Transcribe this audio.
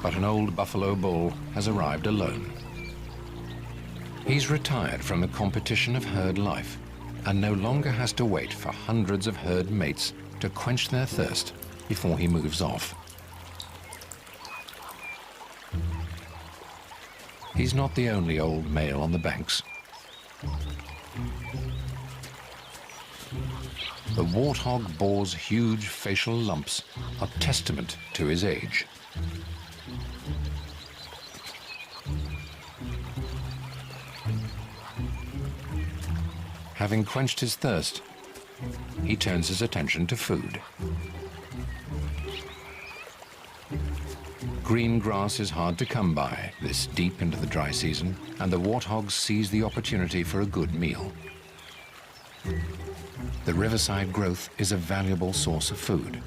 But an old buffalo bull has arrived alone. He's retired from the competition of herd life and no longer has to wait for hundreds of herd mates to quench their thirst before he moves off. He's not the only old male on the banks. The warthog boar's huge facial lumps are testament to his age. Having quenched his thirst, he turns his attention to food. Green grass is hard to come by this deep into the dry season, and the warthogs seize the opportunity for a good meal. The riverside growth is a valuable source of food.